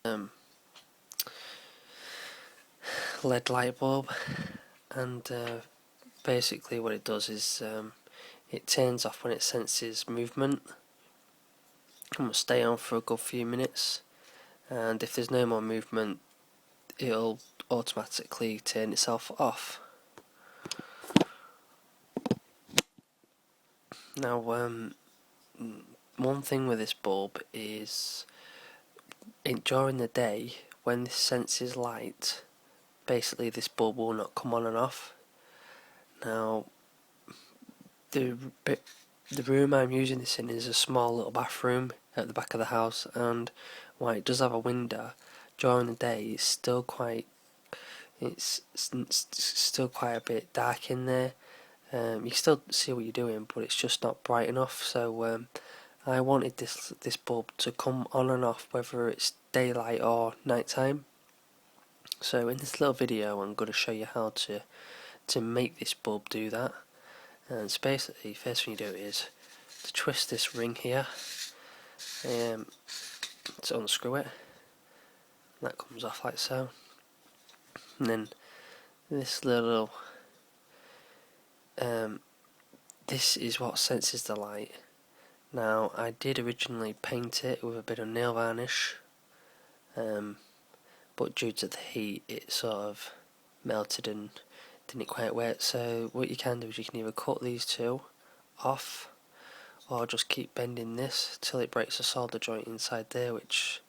LED light bulb, and basically what it does is it turns off when it senses movement and will stay on for a good few minutes, and if there's no more movement it'll automatically turn itself off. Now one thing with this bulb is during the day when this senses light, basically this bulb will not come on and off. Now the room I'm using this in is a small little bathroom at the back of the house, and while it does have a window, during the day it's still quite a bit dark in there. You can still see what you're doing, but it's just not bright enough. So I wanted this bulb to come on and off whether it's daylight or nighttime. So in this little video I'm going to show you how to make this bulb do that. And so basically, first thing you do is to twist this ring here, to unscrew it. That comes off like so. And then this little, this is what senses the light. Now I did originally paint it with a bit of nail varnish, but due to the heat it sort of melted and didn't quite work. So what you can do is you can either cut these two off, or just keep bending this till it breaks the solder joint inside there, which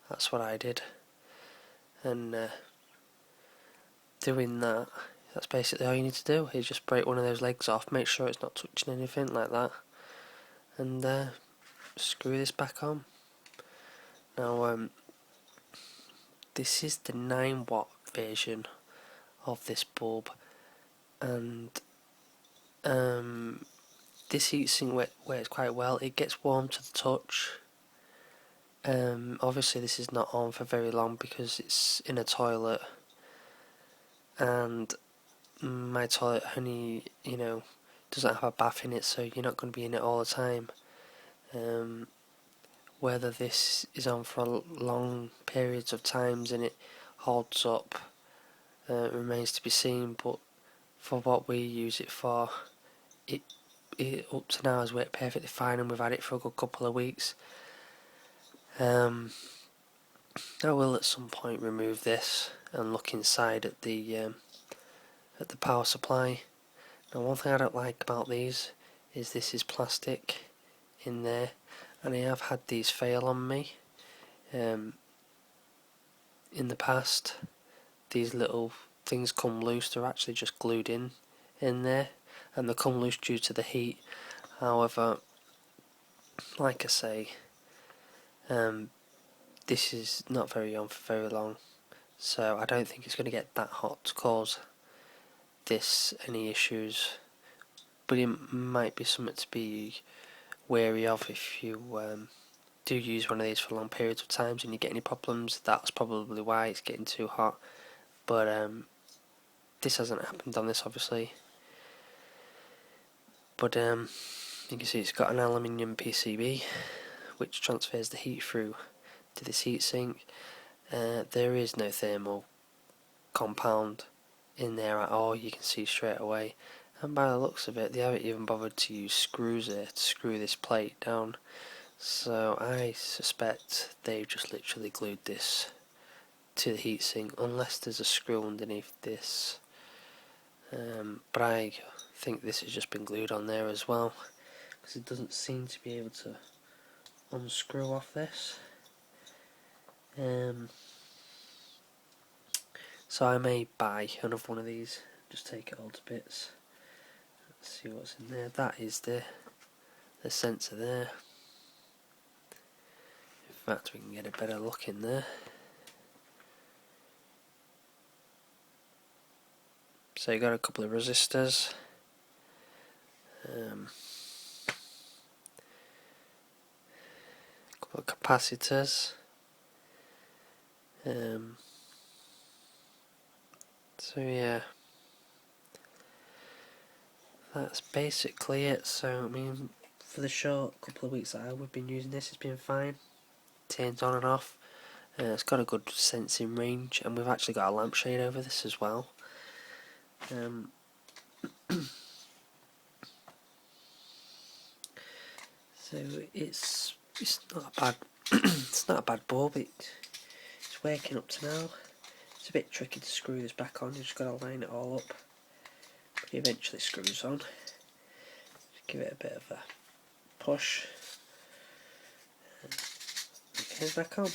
that's what I did. And doing that, that's basically all you need to do, is just break one of those legs off, make sure it's not touching anything like that, and screw this back on. Now this is the 9 watt version of this bulb, and this heatsink works quite well. It gets warm to the touch. Obviously this is not on for very long because it's in a toilet, and my toilet only doesn't have a bath in it, so you're not going to be in it all the time. Whether this is on for long periods of times and it holds up remains to be seen, but for what we use it for, it up to now has worked perfectly fine, and we've had it for a good couple of weeks. I will at some point remove this and look inside at the power supply. Now one thing I don't like about these is this is plastic in there, and I have had these fail on me in the past. These little things come loose, they're actually just glued in there, and they come loose due to the heat. However, like I say, this is not very on for very long, so I don't think it's going to get that hot to cause this any issues, but it might be something to be wary of if you do use one of these for long periods of times and you get any problems. That's probably why it's getting too hot, but this hasn't happened on this obviously. But you can see it's got an aluminium PCB which transfers the heat through to this heatsink. There is no thermal compound in there at all, you can see straight away, and by the looks of it they haven't even bothered to use screws here to screw this plate down, so I suspect they've just literally glued this to the heatsink, unless there's a screw underneath this, but I think this has just been glued on there as well, because it doesn't seem to be able to unscrew off this. So I may buy another one of these, just take it all to bits. Let's see what's in there. That is the sensor there. In fact, we can get a better look in there. So you got a couple of resistors, a couple of capacitors, so yeah, that's basically it. So I mean, for the short couple of weeks that I've been using this, it's been fine. Turns on and off. It's got a good sensing range, and we've actually got a lampshade over this as well. So it's not a bad it's not a bad bulb. It's working up to now. It's a bit tricky to screw this back on. You just got to line it all up, but it eventually screws on. Just give it a bit of a push. And it goes back on.